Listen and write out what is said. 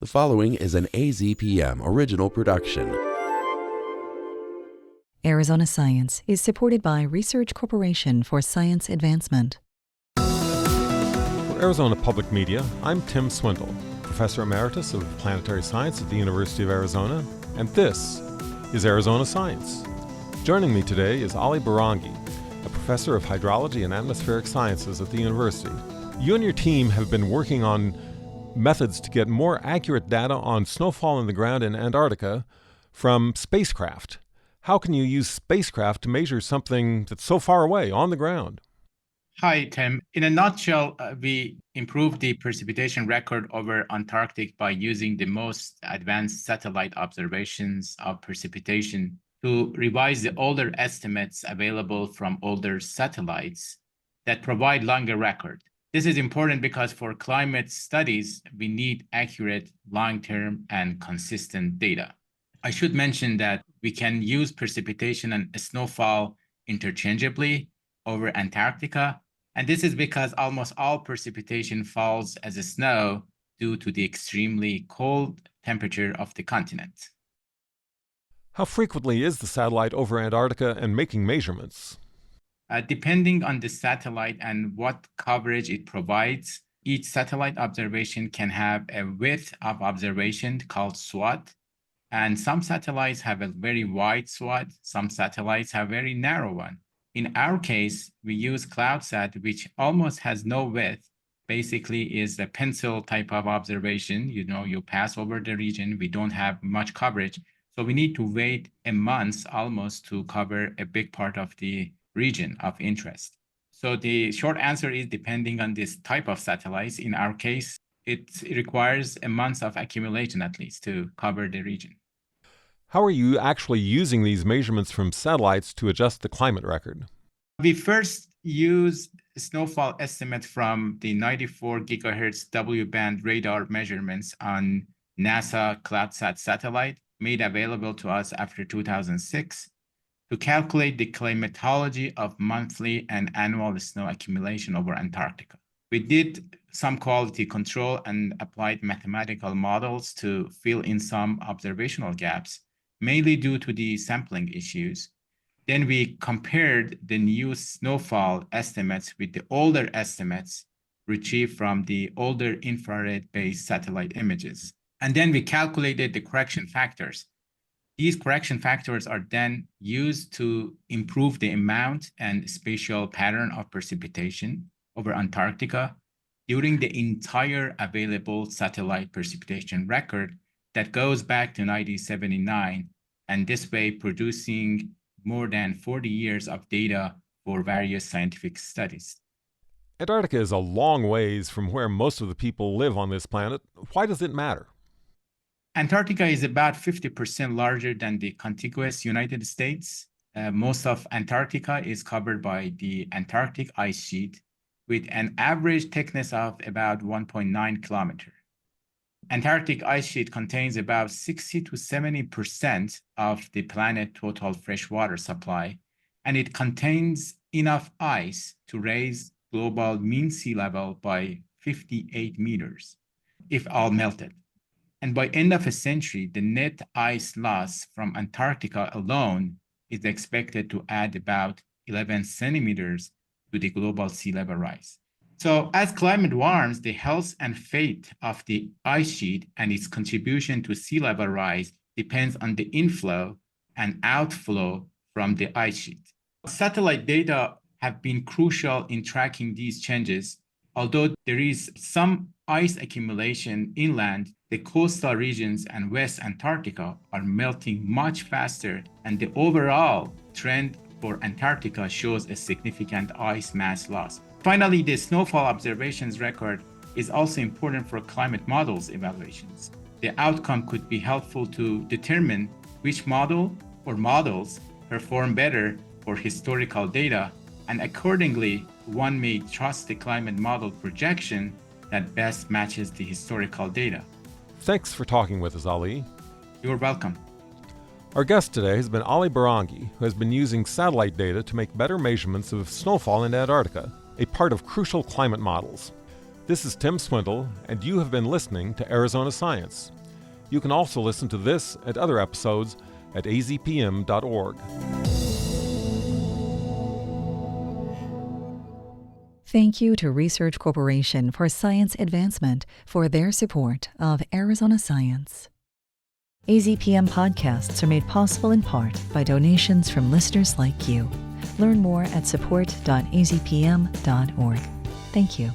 The following is an AZPM original production. Arizona Science is supported by Research Corporation for Science Advancement. For Arizona Public Media, I'm Tim Swindle, Professor Emeritus of Planetary Science at the University of Arizona, and this is Arizona Science. Joining me today is Ali Behrangi, a Professor of Hydrology and Atmospheric Sciences at the university. You and your team have been working on methods to get more accurate data on snowfall in the ground in Antarctica from spacecraft. How can you use spacecraft to measure something that's so far away on the ground? Hi, Tim. In a nutshell, we improved the precipitation record over Antarctic by using the most advanced satellite observations of precipitation to revise the older estimates available from older satellites that provide longer record. This is important because for climate studies, we need accurate, long-term, and consistent data. I should mention that we can use precipitation and snowfall interchangeably over Antarctica, and this is because almost all precipitation falls as snow due to the extremely cold temperature of the continent. How frequently is the satellite over Antarctica and making measurements? Depending on the satellite and what coverage it provides, each satellite observation can have a width of observation called SWOT. And some satellites have a very wide SWOT. Some satellites have a very narrow one. In our case, we use CloudSat, which almost has no width. Basically is a pencil type of observation. You pass over the region. We don't have much coverage. So we need to wait a month almost to cover a big part of the region of interest. So the short answer is depending on this type of satellites. In our case, it requires a month of accumulation at least to cover the region. How are you actually using these measurements from satellites to adjust the climate record? We first use snowfall estimate from the 94 gigahertz W-band radar measurements on NASA CloudSat satellite made available to us after 2006. To calculate the climatology of monthly and annual snow accumulation over Antarctica. We did some quality control and applied mathematical models to fill in some observational gaps, mainly due to the sampling issues. Then we compared the new snowfall estimates with the older estimates retrieved from the older infrared-based satellite images. And then we calculated the correction factors. These correction factors are then used to improve the amount and spatial pattern of precipitation over Antarctica during the entire available satellite precipitation record that goes back to 1979, and this way producing more than 40 years of data for various scientific studies. Antarctica is a long ways from where most of the people live on this planet. Why does it matter? Antarctica is about 50% larger than the contiguous United States. Most of Antarctica is covered by the Antarctic ice sheet with an average thickness of about 1.9 kilometers. Antarctic ice sheet contains about 60 to 70% of the planet's total freshwater supply, and it contains enough ice to raise global mean sea level by 58 meters if all melted. And by end of a century, the net ice loss from Antarctica alone is expected to add about 11 centimeters to the global sea level rise. So as climate warms, the health and fate of the ice sheet and its contribution to sea level rise depends on the inflow and outflow from the ice sheet. Satellite data have been crucial in tracking these changes. Although there is some ice accumulation inland, the coastal regions and West Antarctica are melting much faster, and the overall trend for Antarctica shows a significant ice mass loss. Finally, the snowfall observations record is also important for climate models evaluations. The outcome could be helpful to determine which model or models perform better for historical data, and accordingly, one may trust the climate model projection that best matches the historical data. Thanks for talking with us, Ali. You're welcome. Our guest today has been Ali Behrangi, who has been using satellite data to make better measurements of snowfall in Antarctica, a part of crucial climate models. This is Tim Swindle, and you have been listening to Arizona Science. You can also listen to this and other episodes at azpm.org. Thank you to Research Corporation for Science Advancement for their support of Arizona Science. AZPM podcasts are made possible in part by donations from listeners like you. Learn more at support.azpm.org. Thank you.